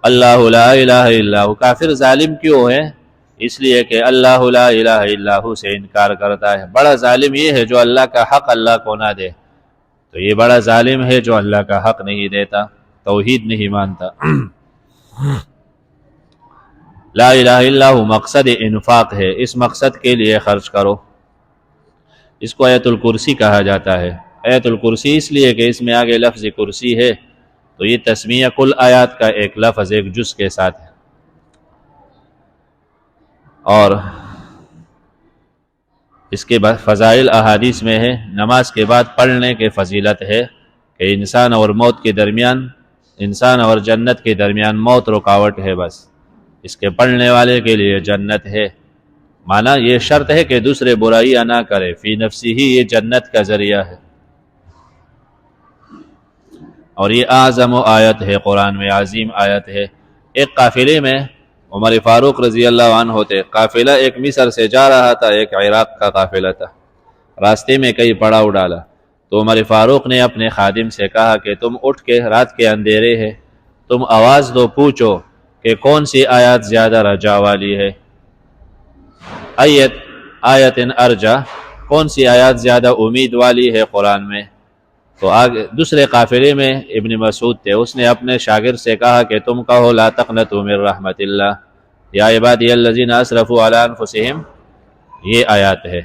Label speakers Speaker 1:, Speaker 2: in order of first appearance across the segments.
Speaker 1: اللہ لا الہ الا ہو۔ کافر ظالم کیوں ہے؟ اس لیے کہ اللہ لا الہ الا ہو سے انکار کرتا ہے۔ بڑا ظالم یہ ہے جو اللہ کا حق اللہ کو نہ دے، تو یہ بڑا ظالم ہے جو اللہ کا حق نہیں دیتا، توحید نہیں مانتا۔ لا الہ الا ہو مقصد انفاق ہے، اس مقصد کے لیے خرچ کرو۔ اس کو آیت الکرسی کہا جاتا ہے۔ آیت الکرسی اس لیے کہ اس میں آگے لفظ کرسی ہے، تو یہ تسمیہ کل آیات کا ایک لفظ ایک جز کے ساتھ ہے۔ اور اس کے بعد فضائل احادیث میں ہے، نماز کے بعد پڑھنے کے فضیلت ہے کہ انسان اور موت کے درمیان، انسان اور جنت کے درمیان موت رکاوٹ ہے، بس اس کے پڑھنے والے کے لیے جنت ہے۔ معنی یہ شرط ہے کہ دوسرے برائیاں نہ کرے، فی نفسی ہی یہ جنت کا ذریعہ ہے۔ اور یہ اعظم آیت ہے، قرآن میں عظیم آیت ہے۔ ایک قافلے میں عمر فاروق رضی اللہ عنہ ہوتے، قافلہ ایک مصر سے جا رہا تھا، ایک عراق کا قافلہ تھا، راستے میں کئی پڑاؤ ڈالا، تو عمر فاروق نے اپنے خادم سے کہا کہ تم اٹھ کے، رات کے اندھیرے ہے، تم آواز دو، پوچھو کہ کون سی آیات زیادہ رجا والی ہے، آیت ارجا، کون سی آیات زیادہ امید والی ہے قرآن میں۔ تو آگے دوسرے قافلے میں ابن مسعود تھے، اس نے اپنے شاگرد سے کہا کہ تم کہو لا تقنطوا من رحمت اللہ یا عبادی الذین اسرفوا علی انفسہم، یہ آیات ہے۔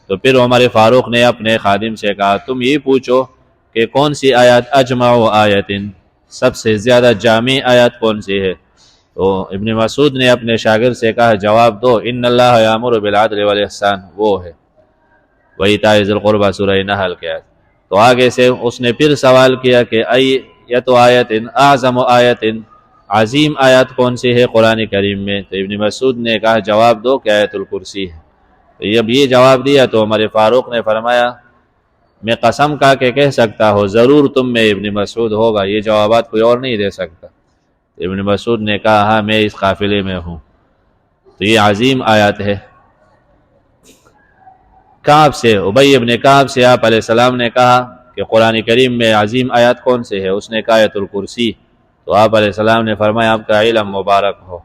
Speaker 1: تو پھر عمر فاروق نے اپنے خادم سے کہا تم یہ پوچھو کہ کون سی آیات اجمع آیت، سب سے زیادہ جامع آیات کون سی ہے۔ تو ابن مسعود نے اپنے شاگرد سے کہا جواب دو ان اللہ یامر بالعدل والاحسان، وہ ہے وایتاء ذی القربی سورہ نحل کے آیت۔ تو آگے سے اس نے پھر سوال کیا کہ ایت آیت اعظم آیت، عظیم آیات کون سی ہے قرآن کریم میں؟ تو ابن مسعود نے کہا جواب دو کہ آیت الکرسی ہے۔ تو جب یہ جواب دیا تو عمر فاروق نے فرمایا میں قسم کا کہ کہہ سکتا ہوں ضرور تم میں ابن مسعود ہوگا، یہ جوابات کوئی اور نہیں دے سکتا۔ ابن مسعود نے کہا ہاں میں اس قافلے میں ہوں۔ تو یہ عظیم آیات ہے۔ کعب سے، ابی ابن کعب سے آپ علیہ السلام نے کہا کہ قرآن کریم میں عظیم آیات کون سے ہے؟ اس نے کہا آیت الکرسی۔ تو آپ علیہ السلام نے فرمایا آپ کا علم مبارک ہو،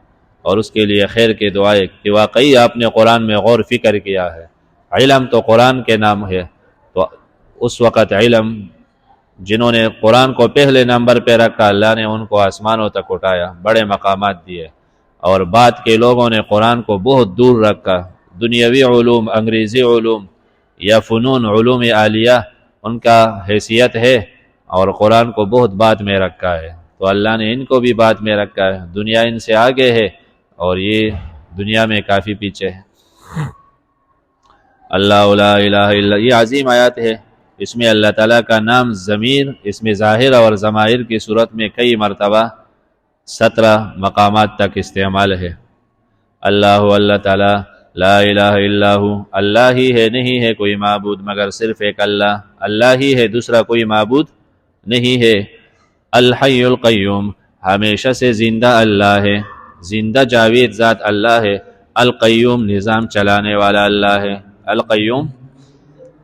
Speaker 1: اور اس کے لیے خیر کی دعائیں کہ واقعی آپ نے قرآن میں غور فکر کیا ہے۔ علم تو قرآن کے نام ہے، تو اس وقت علم جنہوں نے قرآن کو پہلے نمبر پہ رکھا، اللہ نے ان کو آسمانوں تک اٹھایا، بڑے مقامات دیے، اور بعد کے لوگوں نے قرآن کو بہت دور رکھا۔ دنیاوی علوم، انگریزی علوم یا فنون علوم عالیہ ان کا حیثیت ہے، اور قرآن کو بہت بعد میں رکھا ہے۔ تو اللہ نے ان کو بھی بعد میں رکھا ہے، دنیا ان سے آگے ہے اور یہ دنیا میں کافی پیچھے ہے۔ اللہ لا الہ الا، یہ عظیم آیات ہے۔ اس میں اللہ تعالیٰ کا نام ضمیر، اس میں ظاہر اور ضمائر کی صورت میں کئی مرتبہ 17 مقامات تک استعمال ہے۔ اللہ تعالیٰ لا الہ الا ہو، اللہ ہی ہے، نہیں ہے کوئی معبود مگر صرف ایک اللہ، اللہ ہی ہے، دوسرا کوئی معبود نہیں ہے۔ الحی القیوم، ہمیشہ سے زندہ اللہ ہے، زندہ جاوید ذات اللہ ہے۔ القیوم، نظام چلانے والا اللہ ہے۔ القیوم،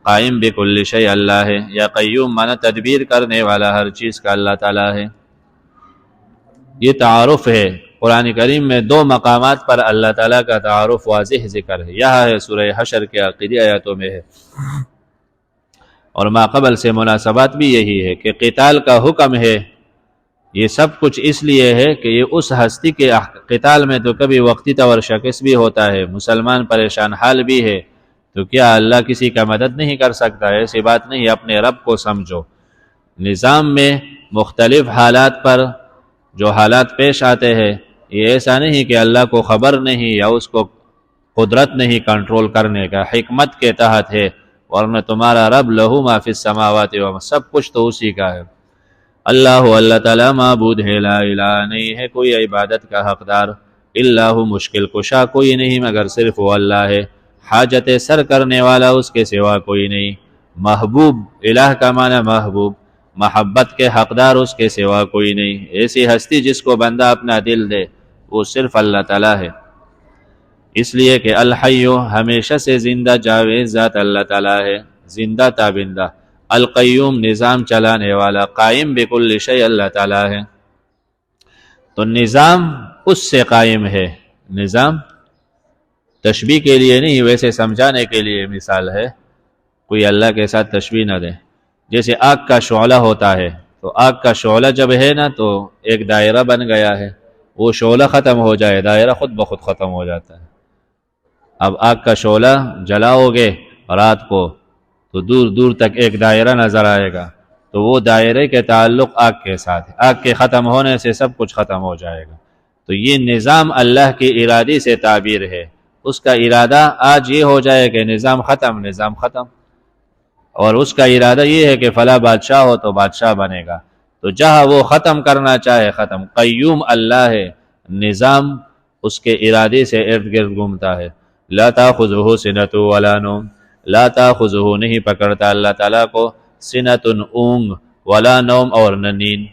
Speaker 1: قائم بکل شیء اللہ ہے، یا قیوم معنی تدبیر کرنے والا ہر چیز کا اللہ تعالیٰ ہے۔ یہ تعارف ہے، قرآن کریم میں 2 مقامات پر اللہ تعالیٰ کا تعارف واضح ذکر ہے، یہاں ہے سورہ حشر کے آخری آیاتوں میں ہے، اور ما قبل سے مناسبات بھی یہی ہے کہ قتال کا حکم ہے۔ یہ سب کچھ اس لیے ہے کہ یہ اس ہستی کے قتال میں تو کبھی وقتی طور شکست بھی ہوتا ہے، مسلمان پریشان حال بھی ہے، تو کیا اللہ کسی کا مدد نہیں کر سکتا؟ ایسی بات نہیں، اپنے رب کو سمجھو۔ نظام میں مختلف حالات پر جو حالات پیش آتے ہیں، یہ ایسا نہیں کہ اللہ کو خبر نہیں یا اس کو قدرت نہیں کنٹرول کرنے کا، حکمت کے تحت ہے، ورنہ تمہارا رب لہو ما فی السماوات و سب کچھ تو اسی کا ہے۔ اللہ تعالیٰ معبود ہے، لا الہ نہیں ہے کوئی عبادت کا حقدار، الا ہو، مشکل کشا کوئی نہیں مگر صرف وہ اللہ ہے، حاجت سر کرنے والا اس کے سوا کوئی نہیں، محبوب، الہ کا معنی محبوب، محبت کے حقدار اس کے سوا کوئی نہیں، ایسی ہستی جس کو بندہ اپنا دل دے وہ صرف اللہ تعالیٰ ہے۔ اس لیے کہ الحی، ہمیشہ سے زندہ جاوید ذات اللہ تعالیٰ ہے، زندہ تابندہ۔ القیوم، نظام چلانے والا، قائم بکل شیء اللہ تعالیٰ ہے۔ تو نظام اس سے قائم ہے. نظام تشبیہ کے لیے نہیں، ویسے سمجھانے کے لیے مثال ہے، کوئی اللہ کے ساتھ تشبیہ نہ دے. جیسے آگ کا شعلہ ہوتا ہے، تو آگ کا شعلہ جب ہے نا تو ایک دائرہ بن گیا ہے، وہ شعلہ ختم ہو جائے دائرہ خود بخود ختم ہو جاتا ہے. اب آگ کا شعلہ جلاؤ گے رات کو تو دور دور تک ایک دائرہ نظر آئے گا، تو وہ دائرے کے تعلق آگ کے ساتھ ہے، آگ کے ختم ہونے سے سب کچھ ختم ہو جائے گا. تو یہ نظام اللہ کی ارادی سے تعبیر ہے، اس کا ارادہ آج یہ ہو جائے کہ نظام ختم، اور اس کا ارادہ یہ ہے کہ فلاں بادشاہ ہو تو بادشاہ بنے گا. تو جہاں وہ ختم کرنا چاہے ختم. قیوم اللہ ہے، نظام اس کے ارادے سے ارد گرد گھومتا ہے. لا تاخذہ سنۃ ولا نوم، لا تاخذہ نہیں پکڑتا اللہ تعالیٰ کو سنۃ اونگ، ولا نوم اور نہ نیند،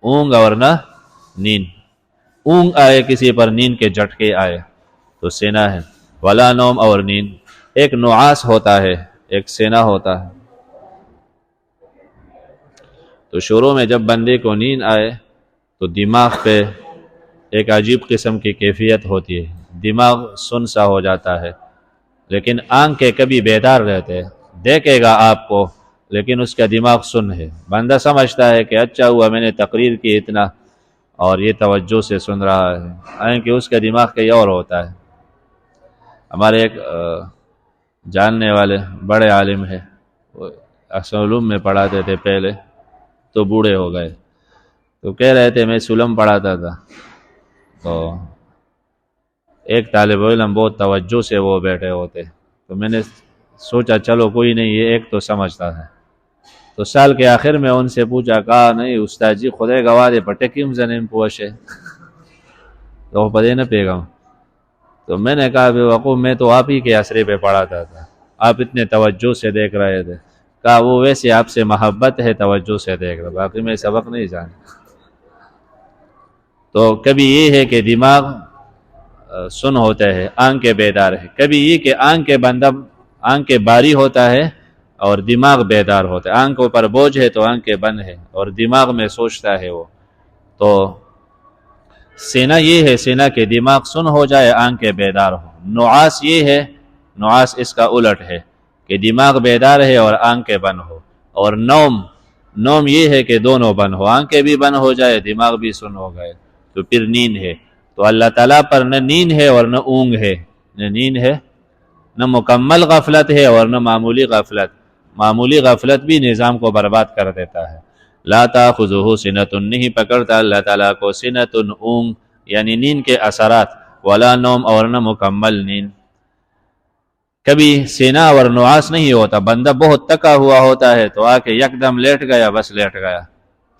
Speaker 1: اونگ اور نہ نیند. اونگ آئے کسی پر، نیند کے جھٹکے آئے تو سینہ ہے. ولا نوم اور نیند. ایک نعاس ہوتا ہے، ایک سینہ ہوتا ہے. تو شروع میں جب بندے کو نیند آئے تو دماغ پہ ایک عجیب قسم کی کیفیت ہوتی ہے، دماغ سن سا ہو جاتا ہے، لیکن آنکھیں کبھی بیدار رہتے، دیکھے گا آپ کو لیکن اس کا دماغ سن ہے. بندہ سمجھتا ہے کہ اچھا ہوا میں نے تقریر کی اتنا اور یہ توجہ سے سن رہا ہے، حالانکہ اس کا دماغ کہیں اور ہوتا ہے. ہمارے ایک جاننے والے بڑے عالم ہے، وہ احسن علوم میں پڑھاتے تھے پہلے، تو بوڑھے ہو گئے. تو کہہ رہے تھے میں سلم پڑھاتا تھا، تو ایک طالب علم بہت توجہ سے وہ بیٹھے ہوتے، تو میں نے سوچا چلو کوئی نہیں، یہ ایک تو سمجھتا ہے. تو سال کے آخر میں ان سے پوچھا، کہا نہیں استاد جی خدای گواہ دے پٹے کیم زنیم پوشے تو پدے نہ پیگا. تو میں نے کہا بے وقوف میں تو آپ ہی کے اسرے پہ پڑھاتا تھا، آپ اتنے توجہ سے دیکھ رہے تھے. کہا وہ ویسے آپ سے محبت ہے توجہ سے دیکھ رہا، باقی میں سبق نہیں جانا. تو کبھی یہ ہے کہ دماغ سن ہوتا ہے، آنکھیں بیدار ہے. کبھی یہ کہ آنکھیں باری ہوتا ہے اور دماغ بیدار ہوتا ہے. آنکھوں پر بوجھ ہے تو آنکھیں بند ہے اور دماغ میں سوچتا ہے وہ. تو سینہ یہ ہے، سینہ کے دماغ سن ہو جائے آنکھیں بیدار ہو. نعاس یہ ہے، نعاس اس کا الٹ ہے کہ دماغ بیدار ہے اور آنکھیں بند ہو. اور نوم یہ ہے کہ دونوں بند ہو، آنکھیں بھی بند ہو جائے دماغ بھی سن ہو گئے، تو پھر نیند ہے. تو اللہ تعالیٰ پر نہ نیند ہے اور نہ اونگ ہے، نہ نیند ہے، نہ مکمل غفلت ہے اور نہ معمولی غفلت. معمولی غفلت بھی نظام کو برباد کر دیتا ہے. لا تاخذہ سنۃ، نہیں پکڑتا اللہ تعالیٰ کو سنۃ اونگ یعنی نیند کے اثرات، ولا نوم اور نہ مکمل نیند. کبھی سینہ اور نعاس نہیں ہوتا، بندہ بہت تکا ہوا ہوتا ہے تو آ کے یکدم لیٹ گیا، بس لیٹ گیا،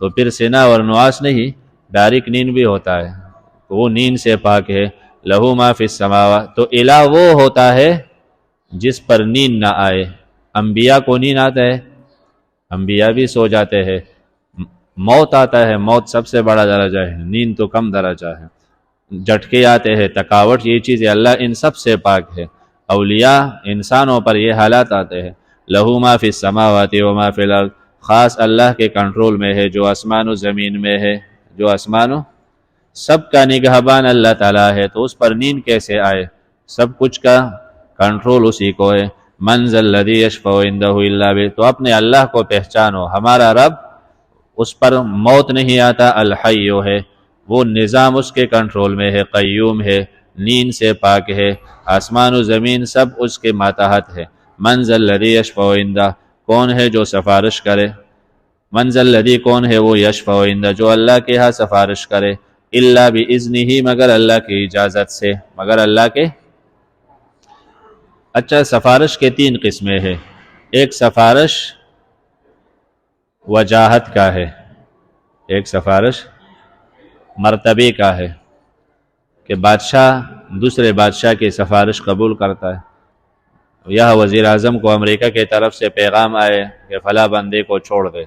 Speaker 1: تو پھر سینہ اور نعاس نہیں، ڈائریکٹ نیند بھی ہوتا ہے، تو وہ نیند سے پاک ہے. لہو ما فی السماوات، تو الہ وہ ہوتا ہے جس پر نیند نہ آئے. انبیاء کو نیند آتا ہے، انبیاء بھی سو جاتے ہیں. موت آتا ہے، موت سب سے بڑا درجہ ہے، نیند تو کم درجہ ہے. جھٹکے آتے ہیں، تکاوٹ، یہ چیزیں اللہ ان سب سے پاک ہے. اولیاء انسانوں پر یہ حالات آتے ہیں. لہو ما فی السماوات و ما فی الارض، خاص اللہ کے کنٹرول میں ہے جو آسمان و زمین میں ہے، جو آسمان و سب کا نگہبان اللہ تعالیٰ ہے. تو اس پر نیند کیسے آئے؟ سب کچھ کا کنٹرول اسی کو ہے. من ذا الذی یشفع عندہ الا بہ، تو اپنے اللہ کو پہچانو، ہمارا رب، اس پر موت نہیں آتا، الحی ہے، وہ نظام اس کے کنٹرول میں ہے، قیوم ہے، نیند سے پاک ہے، آسمان و زمین سب اس کے ماتحت ہے. من ذا الذی یشفع عندہ، کون ہے جو سفارش کرے؟ من ذا الذی، کون ہے وہ، یشفع عندہ، جو اللہ کے ہاں سفارش کرے، الا باذنہ، مگر اللہ کی اجازت سے، مگر اللہ کے. اچھا، سفارش کے تین قسمیں ہیں. ایک سفارش وجاہت کا ہے، ایک سفارش مرتبے کا ہے کہ بادشاہ دوسرے بادشاہ کی سفارش قبول کرتا ہے. یہ وزیر اعظم کو امریکہ کی طرف سے پیغام آئے کہ فلاں بندے کو چھوڑ دے،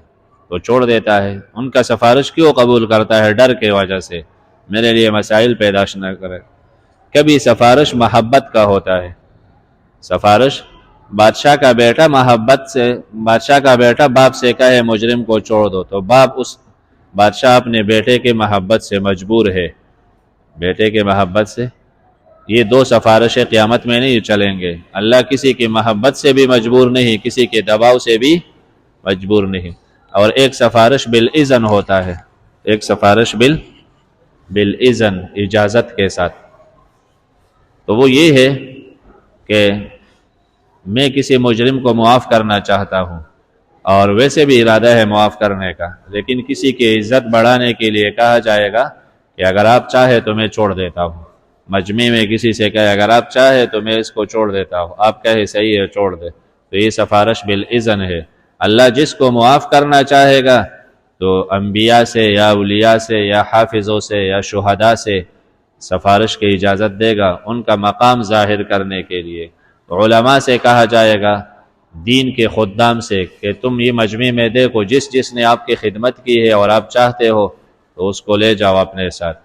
Speaker 1: تو چھوڑ دیتا ہے. ان کا سفارش کیوں قبول کرتا ہے؟ ڈر کی وجہ سے، میرے لیے مسائل پیدا نہ کرے. کبھی سفارش محبت کا ہوتا ہے. سفارش بادشاہ کا بیٹا محبت سے، بادشاہ کا بیٹا باپ سے کہے مجرم کو چھوڑ دو، تو باپ اس بادشاہ اپنے بیٹے کے محبت سے مجبور ہے، بیٹے کے محبت سے، یہ دو سفارشیں قیامت میں نہیں چلیں گے۔ اللہ کسی کی محبت سے بھی مجبور نہیں، کسی کے دباؤ سے بھی مجبور نہیں، اور ایک سفارش بالاذن ہوتا ہے، ایک سفارش بالاذن، اجازت کے ساتھ۔ تو وہ یہ ہے کہ میں کسی مجرم کو معاف کرنا چاہتا ہوں، اور ویسے بھی ارادہ ہے معاف کرنے کا، لیکن کسی کی عزت بڑھانے کے لیے کہا جائے گا کہ اگر آپ چاہے تو میں چھوڑ دیتا ہوں۔ مجمع میں کسی سے کہے اگر آپ چاہے تو میں اس کو چھوڑ دیتا ہوں، آپ کہے صحیح ہے چھوڑ دے، تو یہ سفارش بالاذن ہے۔ اللہ جس کو معاف کرنا چاہے گا تو انبیاء سے یا اولیاء سے یا حافظوں سے یا شہداء سے سفارش کی اجازت دے گا، ان کا مقام ظاہر کرنے کے لیے۔ علماء سے کہا جائے گا، دین کے خدام سے، کہ تم یہ مجمع میں دیکھو جس نے آپ کی خدمت کی ہے اور آپ چاہتے ہو تو اس کو لے جاؤ اپنے ساتھ،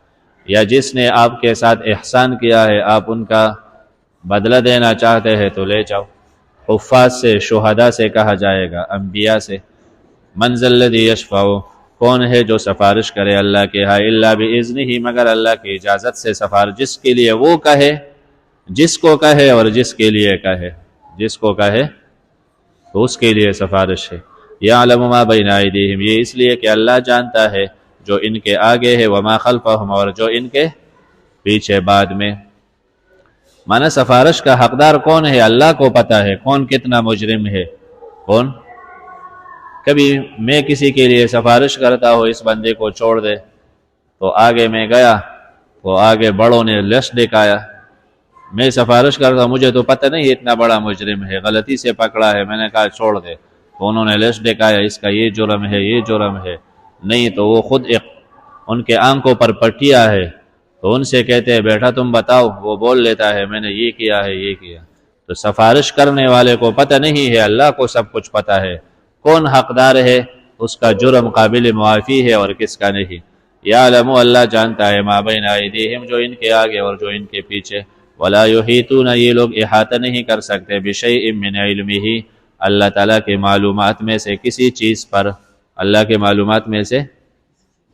Speaker 1: یا جس نے آپ کے ساتھ احسان کیا ہے آپ ان کا بدلہ دینا چاہتے ہیں تو لے جاؤ۔ حفاظ سے، شہداء سے کہا جائے گا، انبیاء سے۔ من ذا الذی یشفع، کون ہے جو سفارش کرے اللہ کے ہاں الا باذنہ، مگر اللہ کی اجازت سے سفارش، جس کے لیے وہ کہے، جس کو کہے اور جس کے لیے کہے، جس کو کہے تو اس کے لیے سفارش ہے۔ یعلم ما بین ایدیہم، یہ اس لیے کہ اللہ جانتا ہے جو ان کے آگے ہے، وما خلفہم، اور جو ان کے پیچھے بعد میں۔ مانا سفارش کا حقدار کون ہے اللہ کو پتہ ہے، کون کتنا مجرم ہے کون۔ کبھی میں کسی کے لیے سفارش کرتا ہوں اس بندے کو چھوڑ دے، تو آگے میں گیا تو آگے بڑوں نے لش دکھایا، میں سفارش کرتا ہوں مجھے تو پتہ نہیں اتنا بڑا مجرم ہے، غلطی سے پکڑا ہے، میں نے کہا چھوڑ دے، تو انہوں نے لش دکھایا اس کا یہ جرم ہے یہ جرم ہے، نہیں تو وہ خود ان کے آنکھوں پر پٹیا ہے، تو ان سے کہتے ہیں بیٹا تم بتاؤ، وہ بول لیتا ہے میں نے یہ کیا ہے یہ کیا۔ تو سفارش کرنے والے کو پتہ نہیں ہے، اللہ کو سب کچھ پتہ ہے، کون حقدار ہے، اس کا جرم قابل معافی ہے اور کس کا نہیں۔ یعلم، اللہ جانتا ہے، ما بین ایدیہم، جو ان کے آگے اور جو ان کے پیچھے۔ ولا یحیطون، یہ لوگ احاطہ نہیں کر سکتے، بشیء من علمہ، اللہ تعالیٰ کے معلومات میں سے کسی چیز پر، اللہ کے معلومات میں سے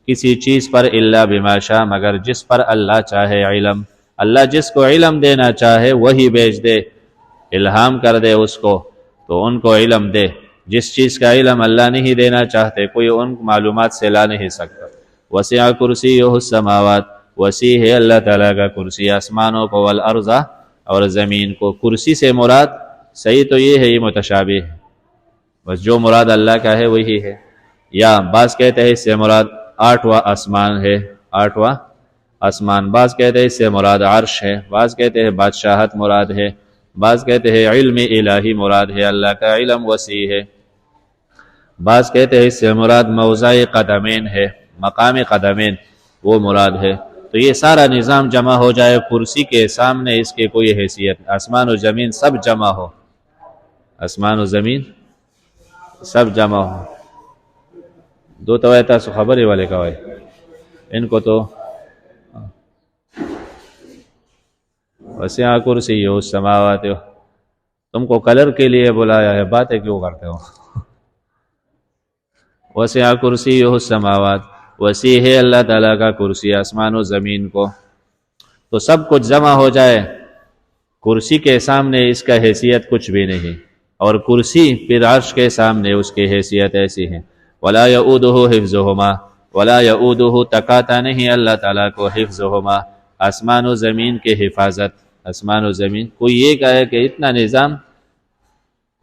Speaker 1: کسی چیز پر، الا بما شاء، مگر جس پر اللہ چاہے علم۔ اللہ جس کو علم دینا چاہے وہی بھیج دے، الہام کر دے اس کو تو ان کو علم دے۔ جس چیز کا علم اللہ نہیں دینا چاہتے کوئی ان معلومات سے لا نہیں سکتا۔ وسع کرسیہ السماوات، وسیع ہے اللہ تعالیٰ کا کرسی آسمانوں کو، والارض، اور زمین کو۔ کرسی سے مراد صحیح تو یہ ہے، یہ متشابہ ہے، بس جو مراد اللہ کا ہے وہی ہے۔ یا بعض کہتے ہیں اس سے مراد 8واں آسمان ہے، 8واں آسمان، بعض کہتے ہیں اس سے مراد عرش ہے، بعض کہتے ہیں بادشاہت مراد ہے، بعض کہتے ہیں علم الہی مراد ہے، اللہ کا علم وسیع ہے، بعض کہتے ہیں اس سے مراد موضع قدمین ہے، مقام قدمین وہ مراد ہے۔ تو یہ سارا نظام جمع ہو جائے کرسی کے سامنے، اس کے کوئی حیثیت، آسمان و زمین سب جمع ہو، آسمان و زمین سب جمع ہو۔ دو تو ایتا سو خبر ہی والے کا ہوئے ان کو تو وسع کرسیہ السماوات، تم کو کلر کے لیے بلایا ہے، باتیں کیوں کرتے ہو؟ وسع کرسیہ السماوات، وسیع ہے اللہ تعالیٰ کا کرسی آسمان و زمین کو۔ تو سب کچھ جمع ہو جائے کرسی کے سامنے، اس کا حیثیت کچھ بھی نہیں، اور کرسی پھر عرش کے سامنے اس کی حیثیت ایسی ہے۔ ولا یؤودہ حفظہما، ولا یؤودہ، تکاتا نہیں اللہ تعالیٰ کو، حفظہما، آسمان و زمین کے حفاظت، آسمان و زمین۔ کوئی یہ کہے کہ اتنا نظام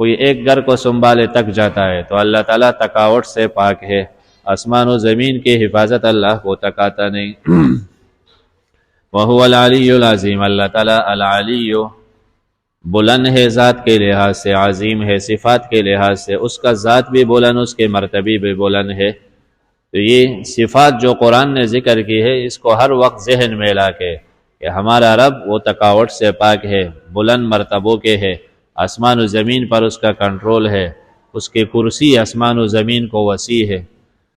Speaker 1: کوئی ایک گھر کو سنبھالے تک جاتا ہے، تو اللہ تعالیٰ تکاوٹ سے پاک ہے، آسمان و زمین کی حفاظت اللہ کو تکاتا نہیں۔ وَهُوَ الْعَلِيُّ الْعَظِيمُ، اللہ تعالیٰ العلی، بلند ہے ذات کے لحاظ سے، عظیم ہے صفات کے لحاظ سے، اس کا ذات بھی بلند، اس کے مرتبے بھی بلند ہے۔ تو یہ صفات جو قرآن نے ذکر کی ہے، اس کو ہر وقت ذہن میں لا کے کہ ہمارا رب وہ تکاوٹ سے پاک ہے، بلند مرتبوں کے ہے، آسمان و زمین پر اس کا کنٹرول ہے، اس کی کرسی آسمان و زمین کو وسیع ہے۔